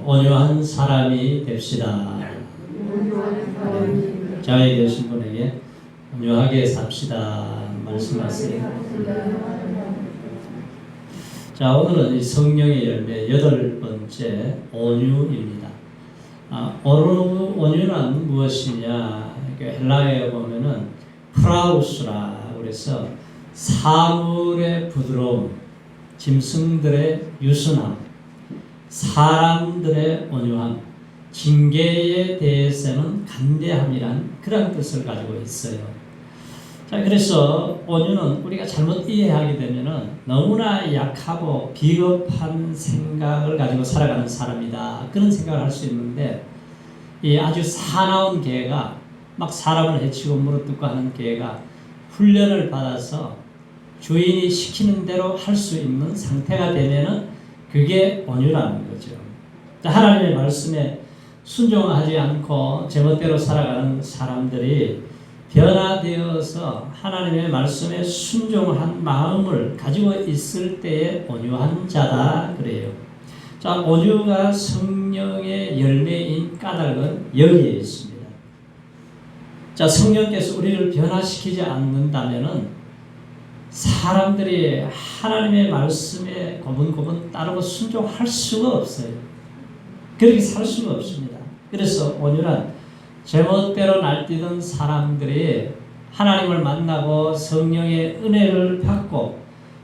온유한 사람이 됩시다. 자외 계신 분에게 온유하게 삽시다 말씀하세요. 자, 오늘은 이 성령의 열매 8번째 온유입니다. 온유는 무엇이냐? 헬라어에 보면은 프라우스라 그래서 사물의 부드러움, 짐승들의 유순함, 사람들의 온유함, 징계에 대해서는 간대함이란 그런 뜻을 가지고 있어요. 자, 그래서 온유는 우리가 잘못 이해하게 되면은 너무나 약하고 비겁한 생각을 가지고 살아가는 사람이다. 그런 생각을 할 수 있는데, 이 아주 사나운 개가 막 사람을 해치고 물어뜯고 하는 개가 훈련을 받아서 주인이 시키는 대로 할 수 있는 상태가 되면은 그게 온유라는 거죠. 하나님의 말씀에 순종하지 않고 제멋대로 살아가는 사람들이 변화되어서 하나님의 말씀에 순종한 마음을 가지고 있을 때에 온유한 자다 그래요. 자, 온유가 성령의 열매인 까닭은 여기에 있습니다. 자, 성령께서 우리를 변화시키지 않는다면은 사람들이 하나님의 말씀에 고분고분 따르고 순종할 수가 없어요. 그렇게 살 수가 없습니다. 그래서 온유란 제멋대로 날뛰던 사람들이 하나님을 만나고 성령의 은혜를 받고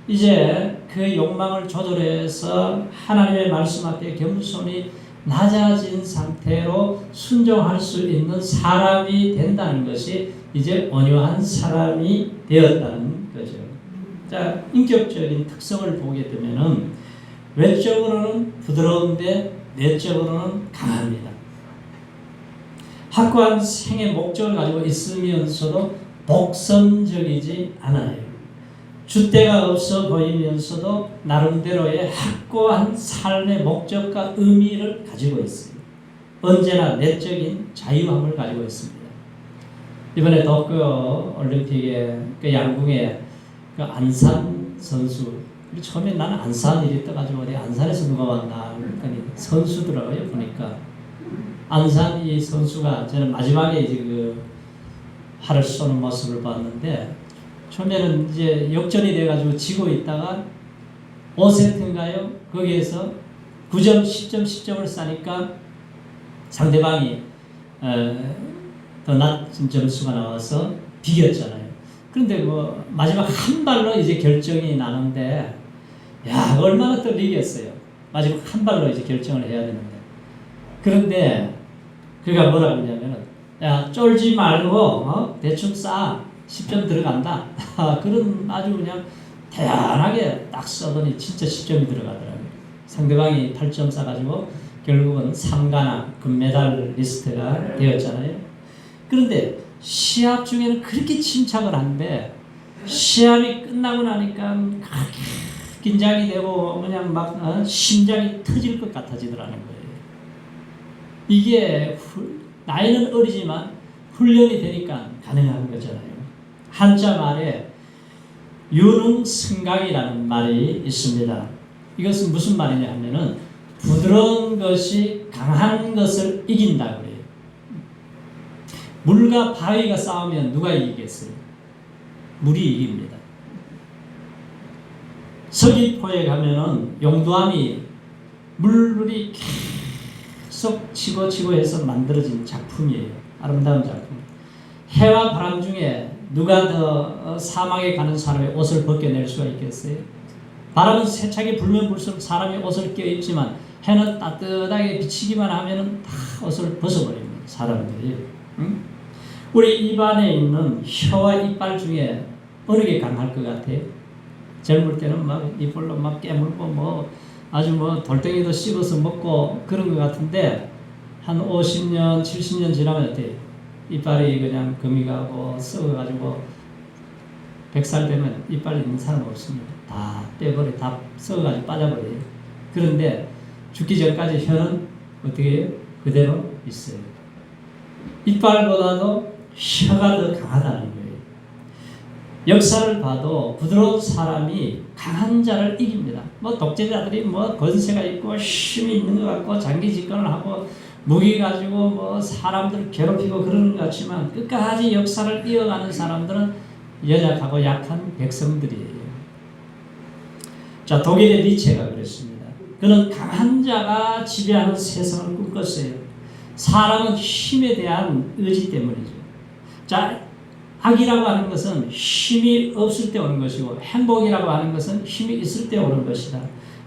이제 그 욕망을 조절해서 하나님의 말씀 앞에 겸손히 낮아진 상태로 순종할 수 있는 사람이 된다는 것이 이제 온유한 사람이 되었다는 거죠. 자, 인격적인 특성을 보게 되면은 외적으로는 부드러운데 내적으로는 강합니다. 확고한 생의 목적을 가지고 있으면서도 독선적이지 않아요. 줏대가 없어 보이면서도 나름대로의 확고한 삶의 목적과 의미를 가지고 있어요. 언제나 내적인 자유함을 가지고 있습니다. 이번에 도쿄 올림픽에 그 양궁의 그 안산 선수, 처음에 나는 안산 일이 떠가지고 어디 안산에서 누가 왔나 그랬더니 선수더라고요. 보니까 안산 이 선수가 저는 마지막에 이제 그 활을 쏘는 모습을 봤는데, 처음에는 이제 역전이 돼가지고 지고 있다가 5세트인가요? 거기에서 9점, 10점, 10점을 싸니까 상대방이 더 낮은 점수가 나와서 비겼잖아요. 그런데 뭐 마지막 한 발로 이제 결정이 나는데, 야, 얼마나 떨리겠어요. 마지막 한 발로 이제 결정을 해야 되는데. 그런데 그가 뭐라고 하냐면은, 야, 쫄지 말고 대충 싸. 10점 들어간다. 그런 아주 그냥 대안하게 딱 써더니 진짜 10점이 들어가더라고요. 상대방이 8점 싸가지고 결국은 3관왕 금메달리스트가 되었잖아요. 그런데 시합 중에는 그렇게 침착을 한데 시합이 끝나고 나니까 긴장이 되고 그냥 막 심장이 터질 것 같아지더라는 거예요. 이게 나이는 어리지만 훈련이 되니까 가능한 거잖아요. 한자 말에 유능승강이라는 말이 있습니다. 이것은 무슨 말이냐 하면은 부드러운 것이 강한 것을 이긴다 그래요. 물과 바위가 싸우면 누가 이기겠어요? 물이 이깁니다. 서귀포에 가면은 용두암이 물이 계속 치고 해서 만들어진 작품이에요. 아름다운 작품. 해와 바람 중에 누가 더 사막에 가는 사람의 옷을 벗겨낼 수가 있겠어요? 바람은 세차게 불면 불수록 사람이 옷을 껴입지만 해는 따뜻하게 비치기만 하면은 다 옷을 벗어버립니다. 사람들이. 응? 우리 입안에 있는 혀와 이빨 중에 어느 게 강할 것 같아요? 젊을 때는 막 이빨로 막 깨물고 뭐 아주 뭐 돌덩이도 씹어서 먹고 그런 것 같은데 한 50년, 70년 지나면 어때요? 이빨이 그냥 금이 가고 썩어가지고 100살 되면 이빨이 있는 사람 없습니다. 다 빼버려, 다 썩어가지고 빠져버려요. 그런데 죽기 전까지 혀는 어떻게 해요? 그대로 있어요. 이빨보다도 혀가 더 강하다는 거예요. 역사를 봐도 부드러운 사람이 강한 자를 이깁니다. 뭐 독재자들이 뭐 권세가 있고 힘이 있는 것 같고 장기 집권을 하고 무기 가지고 뭐 사람들을 괴롭히고 그러는 것 같지만 끝까지 역사를 이어가는 사람들은 연약하고 약한 백성들이에요. 자, 독일의 니체가 그랬습니다. 그는 강한 자가 지배하는 세상을 꿈꿨어요. 사람은 힘에 대한 의지 때문이죠. 자, 악이라고 하는 것은 힘이 없을 때 오는 것이고 행복이라고 하는 것은 힘이 있을 때 오는 것이다.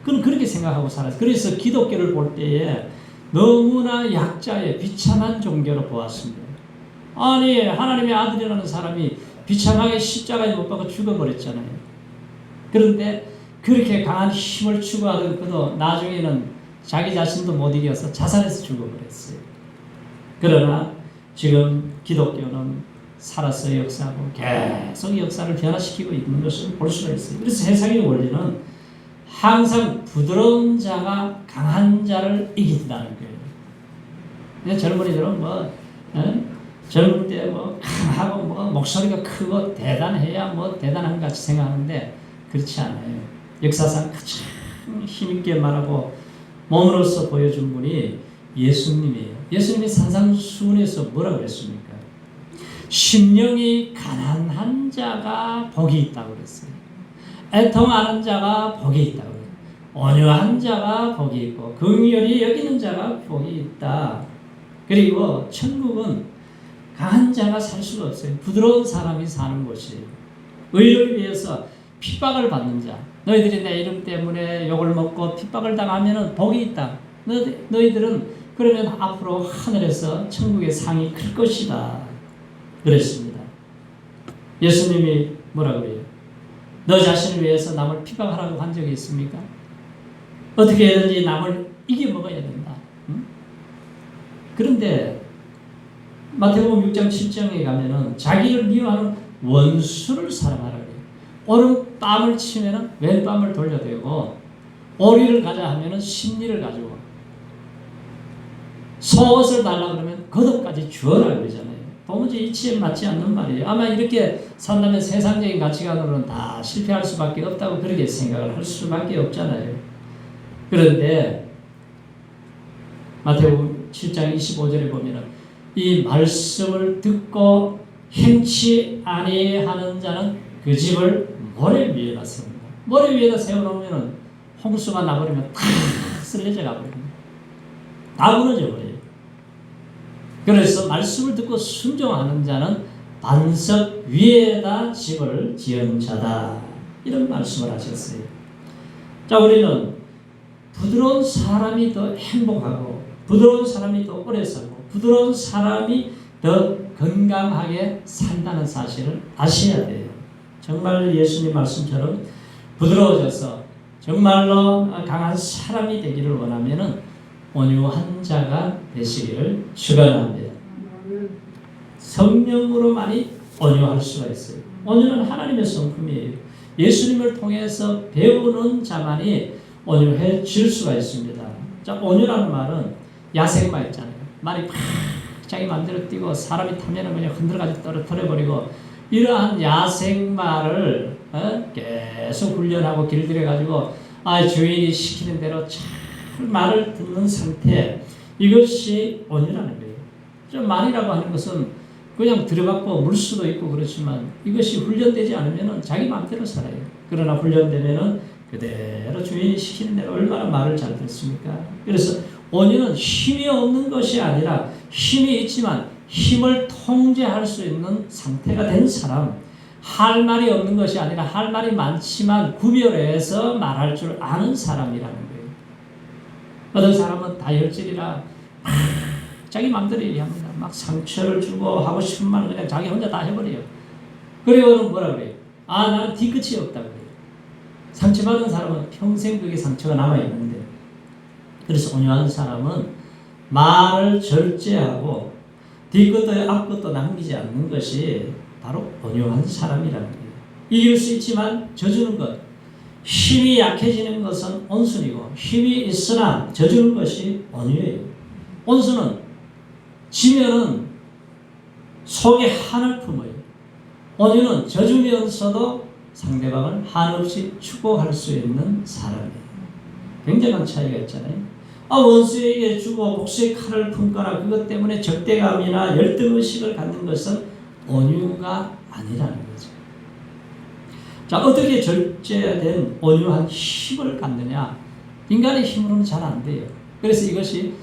그는 그렇게 생각하고 살았어요. 그래서 기독교를 볼 때에 너무나 약자의 비참한 종교로 보았습니다. 아니, 하나님의 아들이라는 사람이 비참하게 십자가에 못 박아 죽어버렸잖아요. 그런데 그렇게 강한 힘을 추구하던 그도 나중에는 자기 자신도 못 이겨서 자살해서 죽어버렸어요. 그러나 지금 기독교는 살아서 역사하고 계속 역사를 변화시키고 있는 것을 볼 수가 있어요. 그래서 세상의 원리는 항상 부드러운 자가 강한 자를 이긴다는 거예요. 젊은이들은 젊을 때 강하고 목소리가 크고 대단해야 대단한 것 같이 생각하는데 그렇지 않아요. 역사상 가장 힘있게 말하고 몸으로서 보여준 분이 예수님이에요. 예수님이 산상수훈에서 뭐라고 그랬습니까? 심령이 가난한 자가 복이 있다고 그랬어요. 애통하는 자가 복이 있다고 그랬어요. 온유한 자가 복이 있고 긍휼히 여기는 자가 복이 있다. 그리고 천국은 강한 자가 살 수가 없어요. 부드러운 사람이 사는 곳이에요. 의를 위해서 핍박을 받는 자. 너희들이 내 이름 때문에 욕을 먹고 핍박을 당하면 복이 있다. 너희들은 그러면 앞으로 하늘에서 천국의 상이 클 것이다. 그랬습니다. 예수님이 뭐라고 해요? 너 자신을 위해서 남을 핍박하라고 한 적이 있습니까? 어떻게든지 남을 이겨먹어야 된다. 응? 그런데 마태복음 6장 7장에 가면은 자기를 미워하는 원수를 사랑하라 그래요. 오른뺨을 치면은 왼뺨을 돌려대고 오리를 가자 하면은 십리를 가지고 속옷을 달라 그러면 겉옷까지 주어라 그러잖아요. 도무지 이치에 맞지 않는 말이에요. 아마 이렇게 산다면 세상적인 가치관으로는 다 실패할 수밖에 없다고 그렇게 생각을 할 수밖에 없잖아요. 그런데 마태복음 7장 25절에 보면은 이 말씀을 듣고 행치 아니하는 자는 그 집을 모래 위에다 세웁니다. 모래 위에다 세워놓으면 홍수가 나버리면 탁 쓸려져 가버립니다. 다 무너져 버려요. 그래서 말씀을 듣고 순종하는 자는 반석 위에다 집을 지은 자다. 이런 말씀을 하셨어요. 자, 우리는 부드러운 사람이 더 행복하고 부드러운 사람이 더 오래 살고 부드러운 사람이 더 건강하게 산다는 사실을 아셔야 돼요. 정말 예수님 말씀처럼 부드러워져서 정말로 강한 사람이 되기를 원하면은 온유한 자가 되시기를 축원합니다. 성령으로만이 온유할 수가 있어요. 온유는 하나님의 성품이에요. 예수님을 통해서 배우는 자만이 온유해질 수가 있습니다. 자, 온유라는 말은 야생마 있잖아요. 말이 팍 자기 마음대로 뛰고 사람이 타면은 그냥 흔들어가지고 떨어뜨려버리고 이러한 야생마를 계속 훈련하고 길들여가지고 주인이 시키는 대로 잘 말을 듣는 상태, 이것이 온유라는 거예요. 좀 말이라고 하는 것은 그냥 들어갖고 물 수도 있고 그렇지만 이것이 훈련되지 않으면 자기 마음대로 살아요. 그러나 훈련되면 그대로 주인이 시키는 대로 얼마나 말을 잘 듣습니까? 그래서 온유는 힘이 없는 것이 아니라 힘이 있지만 힘을 통제할 수 있는 상태가 된 사람, 할 말이 없는 것이 아니라 할 말이 많지만 구별해서 말할 줄 아는 사람이라는 거예요. 어떤 사람은 다혈질이라 자기 마음대로 얘기합니다. 막 상처를 주고 하고 싶은 말을 그냥 자기 혼자 다 해버려요. 그리고는 뭐라 그래요? 나는 뒤끝이 없다 그래요. 상처받은 사람은 평생 그게 상처가 남아있는데, 그래서 온유한 사람은 말을 절제하고 뒤끝도 앞끝도 남기지 않는 것이 바로 온유한 사람이라는 거예요. 이길 수 있지만 져주는 것, 힘이 약해지는 것은 온순이고 힘이 있으나 져주는 것이 온유예요. 온순은 지면은 속에 한을 품어요. 온유는 져주면서도 상대방을 한없이 축복할 수 있는 사람이에요. 굉장한 차이가 있잖아요. 원수에게 주고 복수의 칼을 품거나 그것 때문에 적대감이나 열등의식을 갖는 것은 온유가 아니라는 거죠. 자, 어떻게 절제된 온유한 힘을 갖느냐? 인간의 힘으로는 잘 안 돼요. 그래서 이것이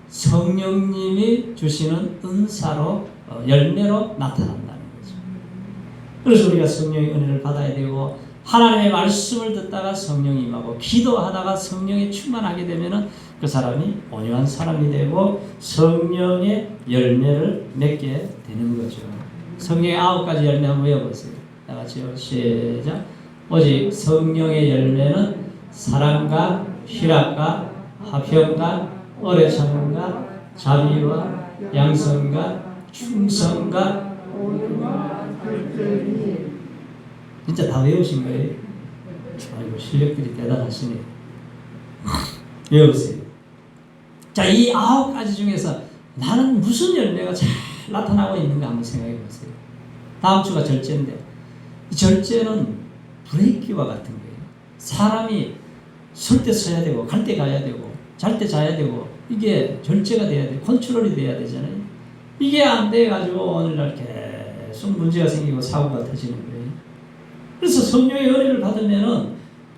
성령님이 주시는 은사로 열매로 나타난다는 거죠. 그래서 우리가 성령의 은혜를 받아야 되고 하나님의 말씀을 듣다가 성령이 임하고 기도하다가 성령에 충만하게 되면은 그 사람이 온유한 사람이 되고 성령의 열매를 맺게 되는 거죠. 성령의 9가지 열매 한번 외워보세요. 다 같이요. 시작. 오직 성령의 열매는 사랑과 희락과 화평과 오래 참음과 자비와 양선과 충성과 진짜 다 외우신 거예요? 아이고 실력들이 대단하시네요. 외우세요. 자, 이 9가지 중에서 나는 무슨 열매가 잘 나타나고 있는가 한번 생각해 보세요. 다음 주가 절제인데 이 절제는 브레이크와 같은 거예요. 사람이 설 때 서야 되고 갈 때 가야 되고 잘 때 자야 되고 이게 절제가 돼야 돼. 컨트롤이 돼야 되잖아요. 이게 안 돼가지고 오늘날 계속 문제가 생기고 사고가 터지는 거예요. 그래서 성령의 은혜를 받으면은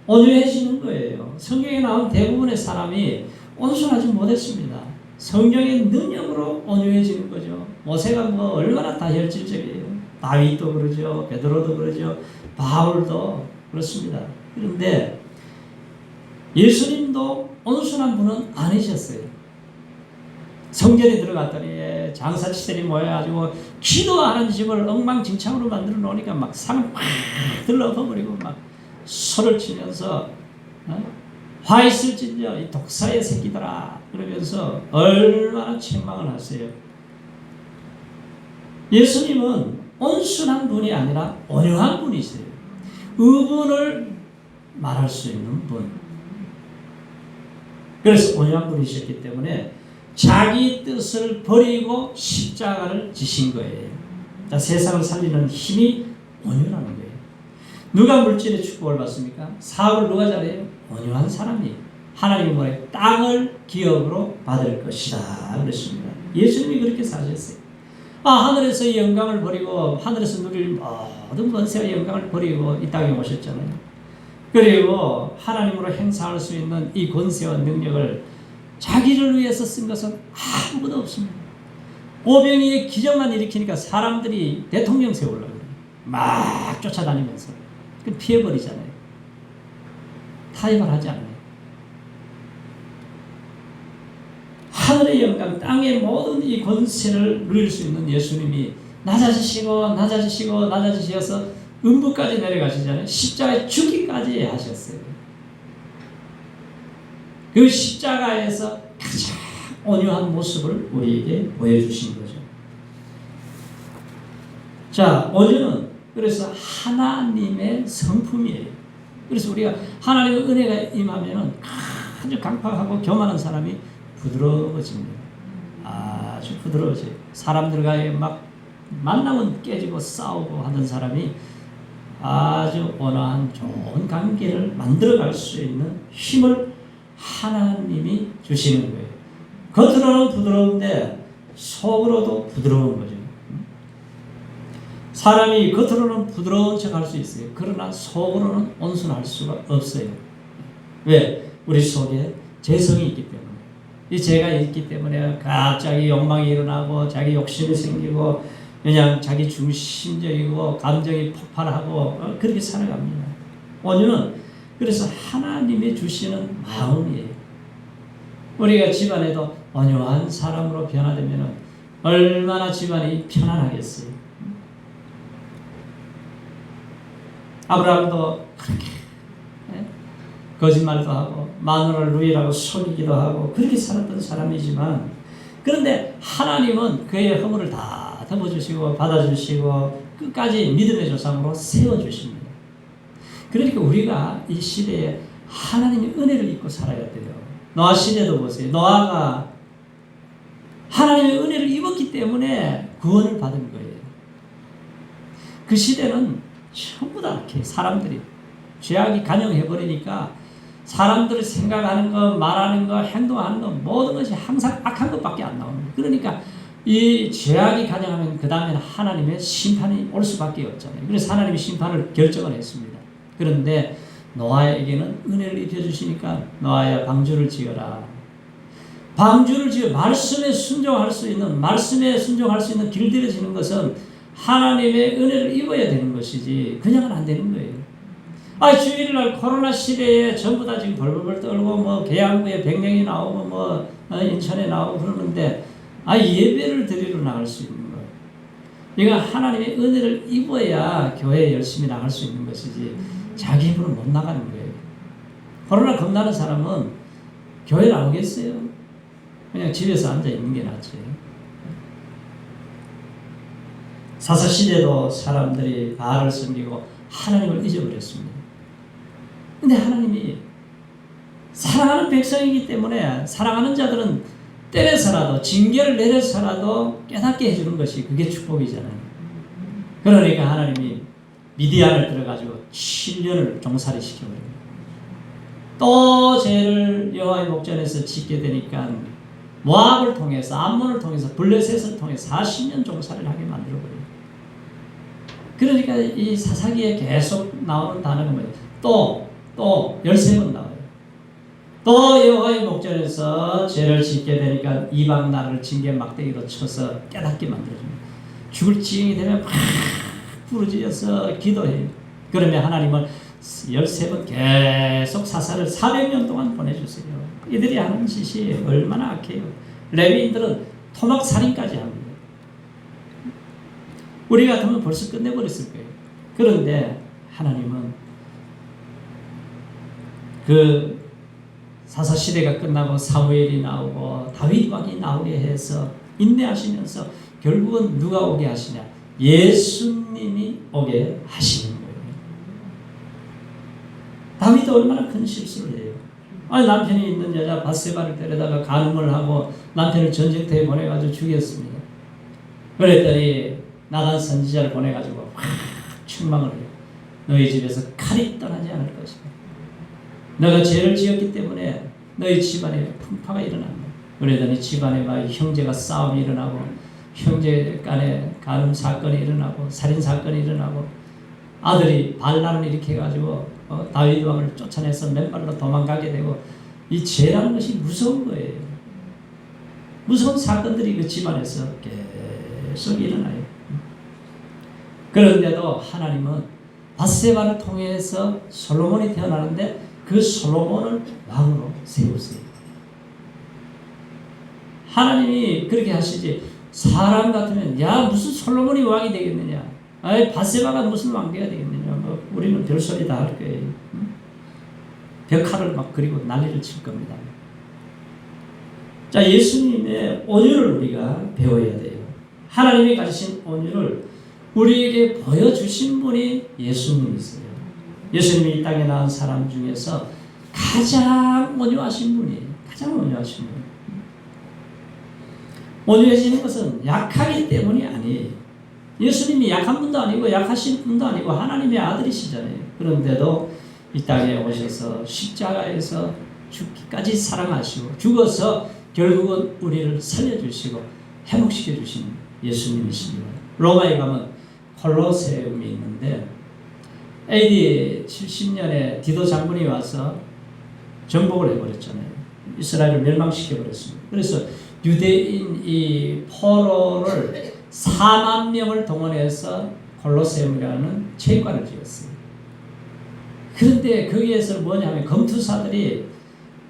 온유해지는 거예요. 성경에 나온 대부분의 사람이 온순하지 못했습니다. 성령의 능력으로 온유해지는 거죠. 모세가 얼마나 다혈질적이에요. 다윗도 그러죠. 베드로도 그러죠. 바울도 그렇습니다. 그런데 예수님도 온순한 분은 아니셨어요. 성전에 들어갔더니 장사치들이 모여가지고 기도하는 집을 엉망진창으로 만들어 놓으니까 막 상을 막 들러버리고 막 소를 치면서 화 있을진저 이 독사의 새끼들아 그러면서 얼마나 책망을 하세요. 예수님은 온순한 분이 아니라 온유한 분이세요. 의분을 말할 수 있는 분. 그래서 온유한 분이셨기 때문에 자기 뜻을 버리고 십자가를 지신 거예요. 자, 세상을 살리는 힘이 온유라는 거예요. 누가 물질의 축복을 받습니까? 사업을 누가 잘해요? 온유한 사람이. 하나님이 뭐래? 땅을 기업으로 받을 것이다 그랬습니다. 예수님이 그렇게 사셨어요. 하늘에서의 영광을 버리고 하늘에서 누릴 모든 권세와 영광을 버리고 이 땅에 오셨잖아요. 그리고 하나님으로 행사할 수 있는 이 권세와 능력을 자기를 위해서 쓴 것은 아무것도 없습니다. 오병이의 기적만 일으키니까 사람들이 대통령 세우려고 막 쫓아다니면서 피해버리잖아요. 타협을 하지 않아요. 하늘의 영광, 땅의 모든 이 권세를 누릴 수 있는 예수님이 낮아지셔서 음부까지 내려가시잖아요. 십자가에 죽기까지 하셨어요. 그 십자가에서 가장 온유한 모습을 우리에게 보여주신 거죠. 자, 온유는 그래서 하나님의 성품이에요. 그래서 우리가 하나님의 은혜가 임하면은 아주 강팍하고 교만한 사람이 부드러워집니다. 아주 부드러워져요. 사람들과의 막 만나면 깨지고 싸우고 하던 사람이 아주 온화한 좋은 관계를 만들어갈 수 있는 힘을 하나님이 주시는 거예요. 겉으로는 부드러운데 속으로도 부드러운 거죠. 사람이 겉으로는 부드러운 척 할 수 있어요. 그러나 속으로는 온순할 수가 없어요. 왜? 우리 속에 죄성이 있기 때문에. 이 죄가 있기 때문에 갑자기 욕망이 일어나고 자기 욕심이 생기고 그냥 자기 중심적이고 감정이 폭발하고 그렇게 살아갑니다. 온유는 그래서 하나님이 주시는 마음이에요. 우리가 집안에도 온유한 사람으로 변화되면 얼마나 집안이 편안하겠어요. 아브라함도 그렇게 거짓말도 하고 마누라를 누이라고 속이기도 하고 그렇게 살았던 사람이지만 그런데 하나님은 그의 허물을 다 덮어주시고 받아주시고 끝까지 믿음의 조상으로 세워주십니다. 그러니까 우리가 이 시대에 하나님의 은혜를 입고 살아야 돼요. 노아 시대도 보세요. 노아가 하나님의 은혜를 입었기 때문에 구원을 받은 거예요. 그 시대는 전부 다 이렇게 사람들이 죄악이 간영해버리니까 사람들이 생각하는 거, 말하는 거, 행동하는 거 모든 것이 항상 악한 것밖에 안 나오는 거예요. 그러니까 이 죄악이 간영하면 그 다음에는 하나님의 심판이 올 수밖에 없잖아요. 그래서 하나님이 심판을 결정을 했습니다. 그런데 노아에게는 은혜를 입혀주시니까 노아야 방주를 지어라. 방주를 지어 말씀에 순종할 수 있는 길들여지는 것은 하나님의 은혜를 입어야 되는 것이지 그냥은 안 되는 거예요. 주일날 코로나 시대에 전부 다 지금 벌벌벌 떨고 뭐 계양구에 100명이 나오고 뭐 인천에 나오고 그러는데 예배를 드리러 나갈 수 있는 거예요. 그러니까 하나님의 은혜를 입어야 교회에 열심히 나갈 수 있는 것이지 자기 힘으로 못 나가는 거예요. 코로나 겁나는 사람은 교회 나오겠어요? 그냥 집에서 앉아 있는 게 낫지. 사사시대도 사람들이 바알을 섬기고 하나님을 잊어버렸습니다. 근데 하나님이 사랑하는 백성이기 때문에 사랑하는 자들은 때려서라도 징계를 내려서라도 깨닫게 해주는 것이 그게 축복이잖아요. 그러니까 하나님이 미디안을 들어가지고 7년을 종살이 시켜버립니다. 또 죄를 여호와의 목전에서 짓게 되니까 모압을 통해서 암몬을 통해서 블레셋을 통해서 40년 종살이를 하게 만들어버려요. 그러니까 이 사사기에 계속 나오는 단어가 뭐예요? 또 13번 나와요. 또 여호와의 목전에서 죄를 짓게 되니까 이방 나라를 징계 막대기로 쳐서 깨닫게 만들어줍니다. 죽을 지경이 되면 막 부르짖어서 기도해요. 그러면 하나님은 13번 계속 사사를 400년 동안 보내주세요. 이들이 하는 짓이 얼마나 악해요. 레위인들은 토막살인까지 합니다. 우리 같으면 벌써 끝내버렸을 거예요. 그런데 하나님은 그 사사시대가 끝나고 사무엘이 나오고 다윗 왕이 나오게 해서 인내하시면서 결국은 누가 오게 하시냐? 예수님이 오게 하시는 거예요. 다윗도 얼마나 큰 실수를 해요. 남편이 있는 여자 밧세바를 데려다가 간음을 하고 남편을 전쟁터에 보내가지고 죽였습니다. 그랬더니 나단 선지자를 보내가지고 책망을 해요. 너희 집에서 칼이 떠나지 않을 것이다. 너가 죄를 지었기 때문에 너희 집안에 풍파가 일어난다. 그러더니 집안에 막 형제가 싸움이 일어나고 형제 간에 간음 사건이 일어나고 살인 사건이 일어나고 아들이 반란을 일으켜가지고 다윗 왕을 쫓아내서 맨발로 도망가게 되고 이 죄라는 것이 무서운 거예요. 무서운 사건들이 그 집안에서 계속 일어나요. 그런데도 하나님은 밧세바를 통해서 솔로몬이 태어나는데 그 솔로몬을 왕으로 세우세요. 하나님이 그렇게 하시지 사람 같으면 야 무슨 솔로몬이 왕이 되겠느냐, 밧세바가 무슨 왕비가 되겠느냐, 뭐 우리는 별소리 다 할 거예요. 벽화를 막 그리고 난리를 칠 겁니다. 자, 예수님의 온유를 우리가 배워야 돼요. 하나님이 가지신 온유를 우리에게 보여주신 분이 예수님이세요. 예수님이 이 땅에 나온 사람 중에서 가장 온유하신 분이에요. 가장 온유하신 분. 온유해지는 것은 약하기 때문이 아니에요. 예수님이 약한 분도 아니고 약하신 분도 아니고 하나님의 아들이시잖아요. 그런데도 이 땅에 오셔서 십자가에서 죽기까지 사랑하시고 죽어서 결국은 우리를 살려주시고 회복시켜 주신 예수님이십니다. 로마에 가면 콜로세움이 있는데 AD 70년에 디도 장군이 와서 정복을 해버렸잖아요. 이스라엘을 멸망시켜버렸습니다. 그래서 유대인 이 포로를 4만 명을 동원해서 콜로세움이라는 체육관을 지었어요. 그런데 거기에서 뭐냐면 검투사들이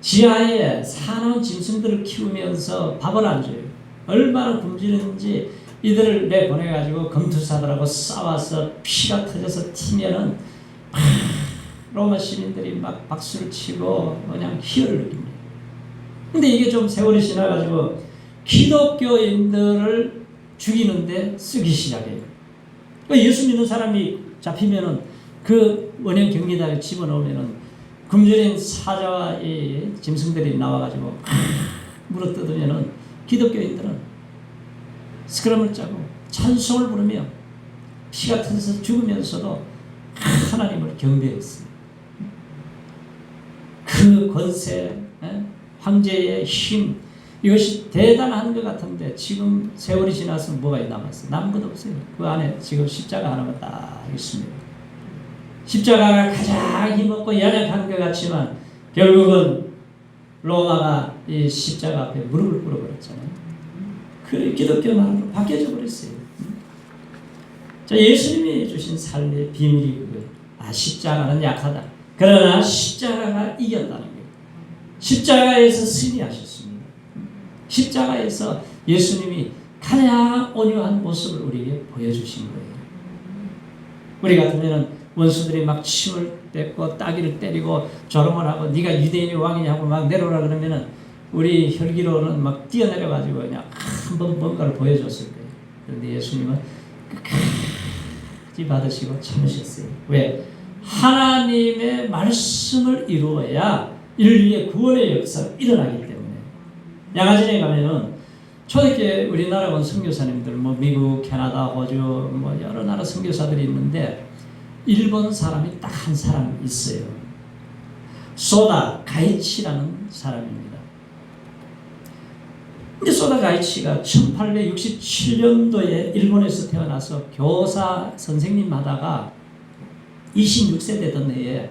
지하에 사나운 짐승들을 키우면서 밥을 안 줘요. 얼마나 굶주렸는지 이들을 내보내가지고 검투사들하고 싸워서 피가 터져서 튀면은 로마 시민들이 막 박수를 치고 그냥 희열을 느낍니다. 근데 이게 좀 세월이 지나가지고 기독교인들을 죽이는데 쓰기 시작해요. 예수 믿는 사람이 잡히면은 그 원형 경기장에 집어넣으면은 굶주린 사자와 이 짐승들이 나와가지고 물어뜯으면은 기독교인들은 스크럼을 짜고 찬송을 부르며 피가 터져서 죽으면서도 하나님을 경배했어요. 그 권세, 황제의 힘, 이것이 대단한 것 같은데 지금 세월이 지나서 뭐가 남았어요? 남은 것 없어요. 그 안에 지금 십자가 하나만 딱 있습니다. 십자가가 가장 힘없고 연약한 것 같지만 결국은 로마가 이 십자가 앞에 무릎을 꿇어버렸잖아요. 그 기독교만으로 바뀌어져 버렸어요. 자, 예수님이 주신 삶의 비밀이 그거예요. 십자가는 약하다. 그러나 십자가가 이겼다는 거예요. 십자가에서 승리하셨습니다. 십자가에서 예수님이 가장 온유한 모습을 우리에게 보여주신 거예요. 우리 같으면 원수들이 막 침을 뱉고 따귀를 때리고 조롱을 하고 네가 유대인의 왕이냐고 막 내려오라 그러면은 우리 혈기로는 막 뛰어내려가지고 그냥 한번 뭔가를 보여줬을 거예요. 그런데 예수님은 끝까지 받으시고 참으셨어요. 왜? 하나님의 말씀을 이루어야 인류의 구원의 역사가 일어나기 때문에. 양아진에 가면은 초대교회 우리나라 온 선교사님들 뭐 미국, 캐나다, 호주 뭐 여러 나라 선교사들이 있는데 일본 사람이 딱 한 사람 있어요. 소다 가이치라는 사람입니다. 근데 소다 가이치가 1867년도에 일본에서 태어나서 교사 선생님 하다가 26세 되던 해에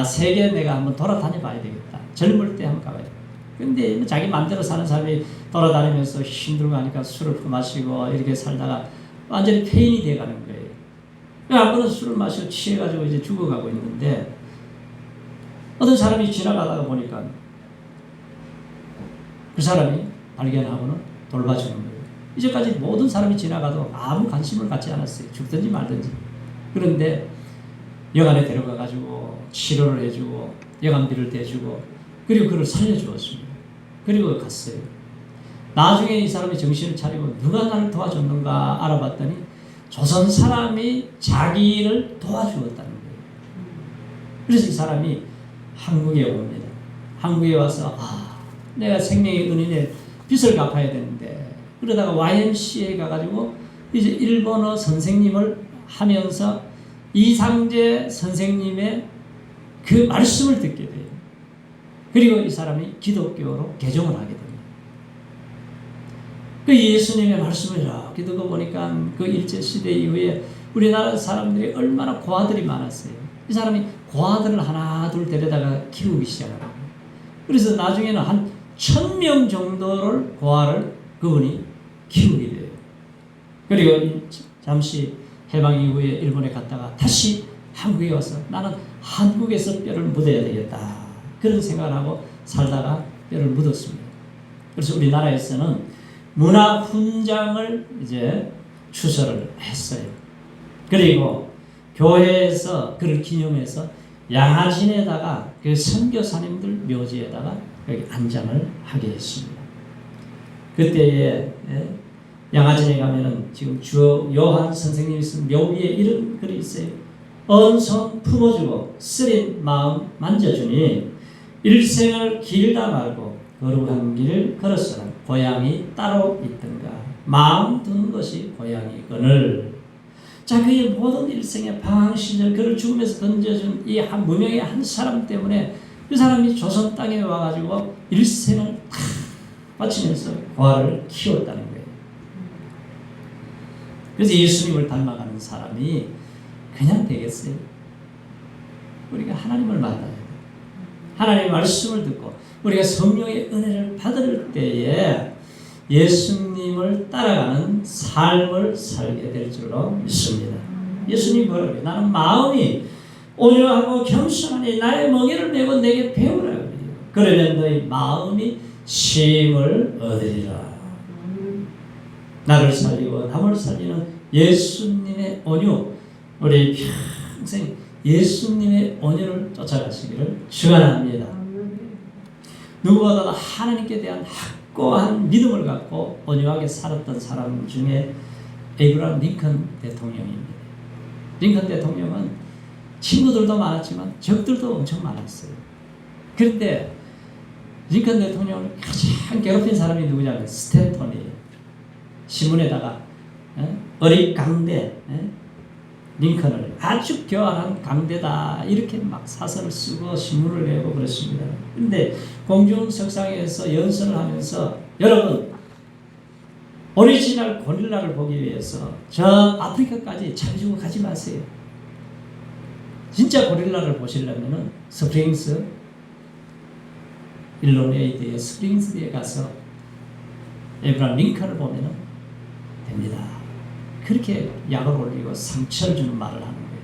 세계 내가 한번 돌아다녀 봐야 되겠다. 젊을 때 한번 가봐야 되겠다. 근데 자기 마음대로 사는 사람이 돌아다니면서 힘들고 하니까 술을 퍼마시고 이렇게 살다가 완전히 폐인이 돼가는 거예요. 한 번은 술을 마시고 취해가지고 이제 죽어가고 있는데 어떤 사람이 지나가다가 보니까 그 사람이 발견하고는 돌봐주는 거예요. 이제까지 모든 사람이 지나가도 아무 관심을 갖지 않았어요. 죽든지 말든지. 그런데 여관에 데려가가지고 치료를 해주고 여관비를 대주고 그리고 그를 살려주었습니다. 그리고 갔어요. 나중에 이 사람이 정신을 차리고 누가 나를 도와줬는가 알아봤더니 조선 사람이 자기를 도와주었다는 거예요. 그래서 이 사람이 한국에 옵니다. 한국에 와서 내가 생명의 은인의 빚을 갚아야 되는데 그러다가 YMCA에 가가지고 이제 일본어 선생님을 하면서 이상재 선생님의 그 말씀을 듣게 돼요. 그리고 이 사람이 기독교로 개종을 하게 됩니다. 그 예수님의 말씀을 이렇게 듣고 보니까 그 일제시대 이후에 우리나라 사람들이 얼마나 고아들이 많았어요. 이 사람이 고아들을 하나 둘 데려다가 키우기 시작합니다. 그래서 나중에는 한 1000명 정도를 고아를 그분이 키우게 돼요. 그리고 잠시 해방 이후에 일본에 갔다가 다시 한국에 와서 나는 한국에서 뼈를 묻어야 되겠다. 그런 생각을 하고 살다가 뼈를 묻었습니다. 그래서 우리나라에서는 문화훈장을 이제 추서를 했어요. 그리고 교회에서 그를 기념해서 양아진에다가 그 선교사님들 묘지에다가 여기 안장을 하게 했습니다. 그때에 양아진에 가면은 지금 주 요한 선생님이 쓴 묘비에 이런 글이 있어요. 언손 품어주고 쓰린 마음 만져주니 일생을 길다 말고 거룩한 길을 걸었으나 고향이 따로 있던가 마음 두는 것이 고향이거늘. 자, 그의 모든 일생의 방황 시절 그를 죽음에서 던져준 이 한 무명의 한 사람 때문에 그 사람이 조선 땅에 와가지고 일생을 다 바치면서 고아를 키웠다는 거예요. 그래서 예수님을 닮아가는 사람이 그냥 되겠어요? 우리가 하나님을 만나야 돼요. 하나님의 말씀을 듣고 우리가 성령의 은혜를 받을 때에 예수님을 따라가는 삶을 살게 될 줄로 믿습니다. 예수님이 뭐라고 해요? 나는 마음이 온유하고 겸손하니 나의 멍에를 메고 내게 배우라 그래요. 그러면 너희 마음이 쉼을 얻으리라. 나를 살리고 남을 살리는 예수님의 온유, 우리 평생 예수님의 온유를 쫓아가시기를 축원합니다. 누구보다도 하나님께 대한 확고한 믿음을 갖고 온유하게 살았던 사람 중에 에이브라함 링컨 대통령입니다. 링컨 대통령은 친구들도 많았지만 적들도 엄청 많았어요. 그런데 링컨 대통령을 가장 괴롭힌 사람이 누구냐면 스탠턴이에요. 신문에다가 어릿강대 링컨을 아주 교활한 강대다 이렇게 막 사설을 쓰고 신문을 내고 그랬습니다. 근데 공중석상에서 연설을 하면서 여러분 오리지널 고릴라를 보기 위해서 저 아프리카까지 차비주고 가지 마세요. 진짜 고릴라를 보시려면은 스프링스 일로네이드의 스프링스에 가서 에브라함 링컨을 보면은 됩니다. 그렇게 약을 올리고 상처를 주는 말을 하는 거예요.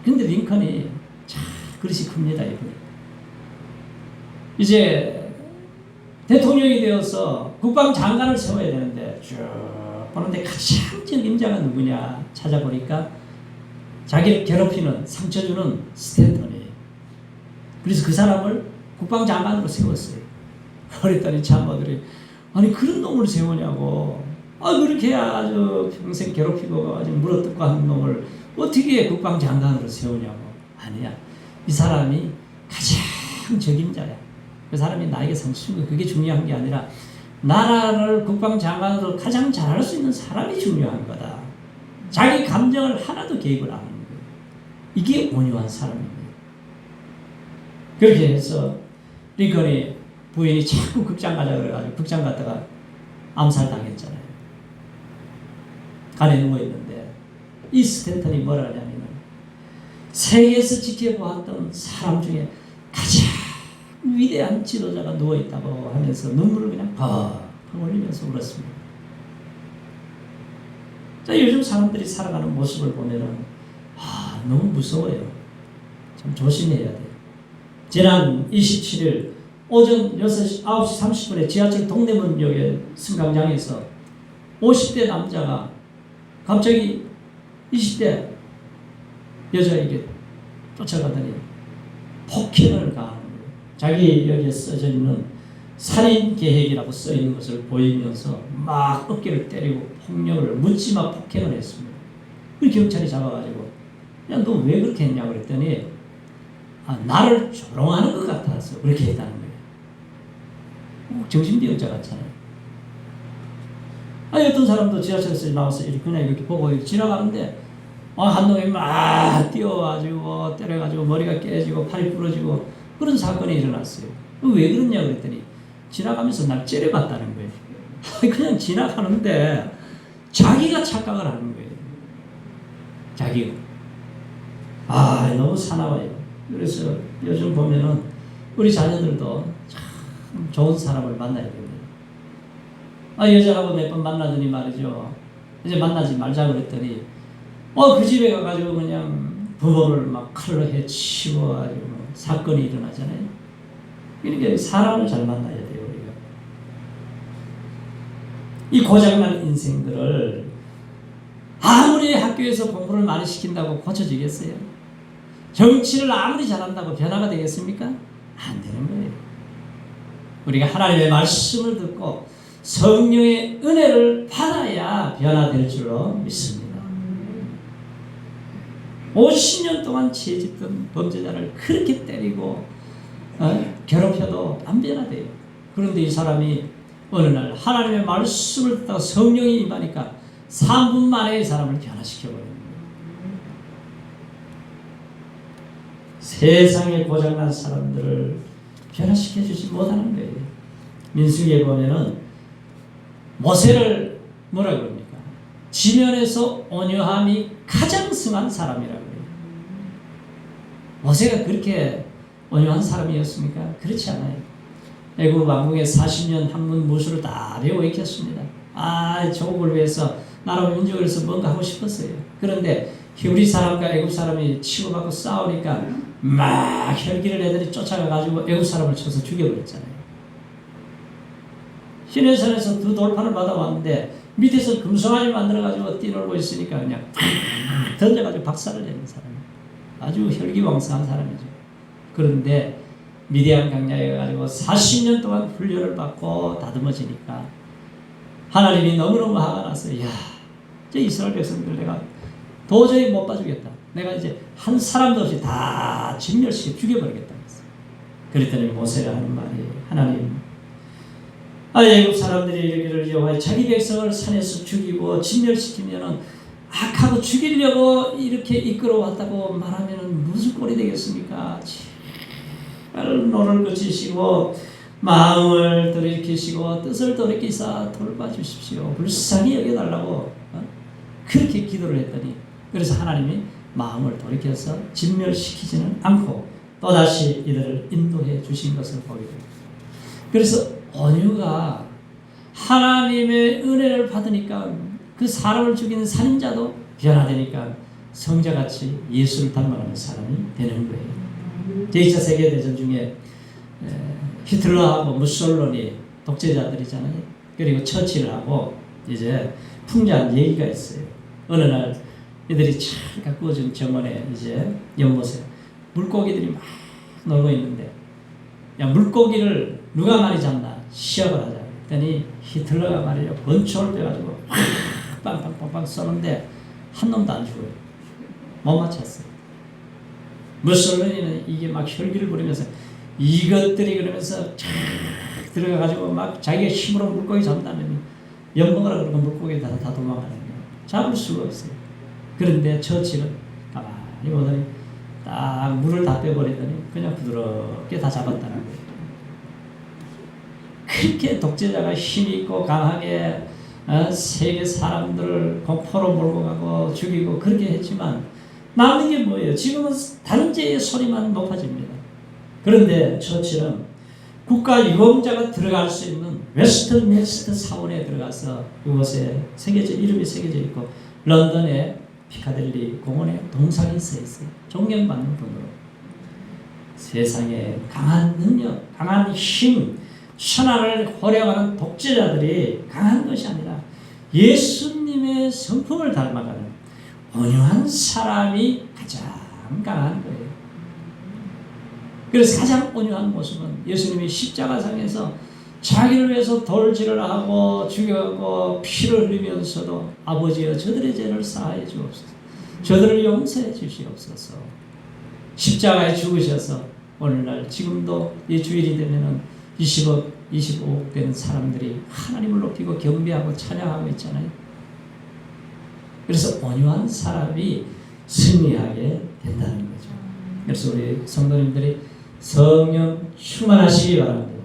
근데 링컨이 참 그릇이 큽니다. 이분이. 이제 대통령이 되어서 국방장관을 세워야 되는데 쭉 보는데 가장 적임자가 누구냐 찾아보니까 자기를 괴롭히는 상처 주는 스탠턴이에요. 그래서 그 사람을 국방장관으로 세웠어요. 그랬더니 참모들이 아니 그런 놈을 세우냐고. 그렇게 아주 평생 괴롭히고 아주 물어뜯고 하는 놈을 어떻게 국방장관으로 세우냐고. 아니야. 이 사람이 가장 적임자야. 그 사람이 나에게 상처 주고 그게 중요한 게 아니라 나라를 국방장관으로 가장 잘할 수 있는 사람이 중요한 거다. 자기 감정을 하나도 개입을 안 하는 거예요. 이게 온유한 사람입니다. 그렇게 해서 링컨이 부인이 자꾸 극장 가자 그래가지고 극장 갔다가 암살당했잖아요. 간에 누워있는데 이 스탠턴이 뭐라 하냐면 세계에서 지켜보았던 사람 중에 가장 위대한 지도자가 누워있다고 하면서 눈물을 그냥 펑펑 흘리면서 울었습니다. 자, 요즘 사람들이 살아가는 모습을 보면은 너무 무서워요. 참 조심해야 돼요. 지난 27일 오전 9시 30분에 지하철 동대문역의 승강장에서 50대 남자가 갑자기 20대 여자에게 쫓아가더니 폭행을 가하는 거예요. 자기 여기에 써져 있는 살인 계획이라고 써 있는 것을 보이면서 막 어깨를 때리고 폭력을 묻지마 폭행을 했습니다. 그 경찰이 잡아가지고 야, 너 왜 그렇게 했냐고 그랬더니 나를 조롱하는 것 같아서 그렇게 했다는 거예요. 정신병자 같잖아요. 어떤 사람도 지하철에서 나와서 그냥 이렇게 보고 지나가는데 한 놈이 막 뛰어가지고 때려가지고 머리가 깨지고 팔이 부러지고 그런 사건이 일어났어요. 왜 그러냐고 그랬더니 지나가면서 날 째려봤다는 거예요. 그냥 지나가는데 자기가 착각을 하는 거예요. 자기가. 너무 사나워요. 그래서 요즘 보면은 우리 자녀들도 참 좋은 사람을 만나야 됩니다. 여자하고 몇 번 만나더니 말이죠. 이제 만나지 말자 그랬더니 그 집에 가가지고 그냥 부모를 막 칼로 해치고 가지고 사건이 일어나잖아요. 그러니까 사람을 잘 만나야 돼요, 우리가. 이 고장난 인생들을 아무리 학교에서 공부를 많이 시킨다고 고쳐지겠어요? 정치를 아무리 잘한다고 변화가 되겠습니까? 안 되는 거예요. 우리가 하나님의 말씀을 듣고 성령의 은혜를 받아야 변화될 줄로 믿습니다. 50년 동안 죄짓던 범죄자를 그렇게 때리고 괴롭혀도 안 변화돼요. 그런데 이 사람이 어느 날 하나님의 말씀을 듣다가 성령이 임하니까 3분 만에 이 사람을 변화시켜버립니다. 세상에 고장난 사람들을 변화시켜주지 못하는 거예요. 민수기에 보면은 모세를 뭐라 그럽니까? 지면에서 온유함이 가장 승한 사람이라고 해요. 모세가 그렇게 온유한 사람이었습니까? 그렇지 않아요. 애굽 왕궁에 40년 학문 무술을 다 배워 익혔습니다. 조국을 위해서 나라 민족을 위해서 뭔가 하고 싶었어요. 그런데 히브리 사람과 애굽 사람이 치고받고 싸우니까 막 혈기를 애들이 쫓아가가지고 애굽 사람을 쳐서 죽여버렸잖아요. 시내산에서 두 돌판을 받아왔는데 밑에서 금송아지 만들어가지고 뛰놀고 있으니까 그냥 던져가지고 박살을 내는 사람. 아주 혈기왕성한 사람이죠. 그런데 미디안 강야에 가지고 40년 동안 훈련을 받고 다듬어지니까 하나님이 너무너무 화가 나서 저 이스라엘 백성들 내가 도저히 못 봐주겠다. 내가 이제 한 사람도 없이 다 진멸시켜 죽여버리겠다. 그랬더니 모세가 하는 말이 하나님 애굽 사람들이 이르기를 여호와의 자기 백성을 산에서 죽이고 진멸시키면은 악하고 죽이려고 이렇게 이끌어왔다고 말하면 무슨 꼴이 되겠습니까? 제발 노를 그치시고 마음을 돌이키시고 뜻을 돌이키사 돌봐주십시오. 불쌍히 여겨달라고 그렇게 기도를 했더니, 그래서 하나님이 마음을 돌이켜서 진멸시키지는 않고 또다시 이들을 인도해 주신 것을 보게 됩니다. 그래서 온유가 하나님의 은혜를 받으니까 그 사람을 죽이는 살인자도 변화되니까 성자같이 예수를 닮아가는 사람이 되는 거예요. 제2차 세계대전 중에 히틀러하고 무솔로니 독재자들이잖아요. 그리고 처칠하고 이제 풍자한 얘기가 있어요. 어느 날 이들이 잘 가꾸어진 정원에 이제 연못에 물고기들이 막 놀고 있는데, 야, 물고기를 누가 많이 잡나 시합을 하자 했더니 히틀러가 말이에요, 권총을 빼가지고 빵빵빵빵 쏘는데 한 놈도 안 죽어요. 못 맞췄어요. 무솔로니는 이게 막 혈기를 부리면서 이것들이 그러면서 쫙 들어가가지고 막 자기가 힘으로 물고기 잡는다면 엿먹으라 그러고 물고기 다 도망가는 거예요. 잡을 수가 없어요. 그런데 처칠은 가만히 보더니 딱 물을 다 빼버리더니 그냥 부드럽게 다 잡았다는 거예요. 그렇게 독재자가 힘이 있고 강하게 세계 사람들을 공포로 몰고 가고 죽이고 그렇게 했지만 남는 게 뭐예요? 지금은 단죄의 소리만 높아집니다. 그런데 처칠은 국가 유공자가 들어갈 수 있는 웨스트민스터 사원에 들어가서 그곳에 이름이 새겨져 있고 런던의 피카델리 공원에 동상이 서 있어요. 존경받는 분으로. 세상에 강한 능력, 강한 힘, 천하를 호령하는 독재자들이 강한 것이 아니라 예수님의 성품을 닮아가는 온유한 사람이 가장 강한 거예요. 그래서 가장 온유한 모습은 예수님이 십자가상에서 자기를 위해서 돌질을 하고 죽여가고 피를 흘리면서도 아버지여 저들의 죄를 사하여 주옵소서, 저들을 용서해 주시옵소서. 십자가에 죽으셔서 오늘날 지금도 이 주일이 되면은 20억, 25억 되는 사람들이 하나님을 높이고 경배하고 찬양하고 있잖아요. 그래서 온유한 사람이 승리하게 된다는 거죠. 그래서 우리 성도님들이 성령 충만하시기 바랍니다.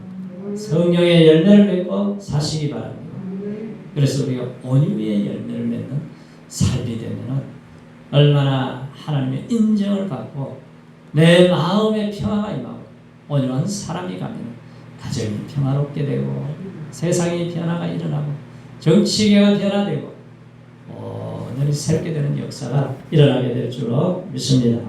성령의 열매를 맺고 사시기 바랍니다. 그래서 우리가 온유의 열매를 맺는 삶이 되면 얼마나 하나님의 인정을 받고 내 마음의 평화가 임하고 온유한 사람이 가면 가정이 평화롭게 되고 세상의 변화가 일어나고 정치계가 변화되고 오늘이 새롭게 되는 역사가 일어나게 될 줄로 믿습니다.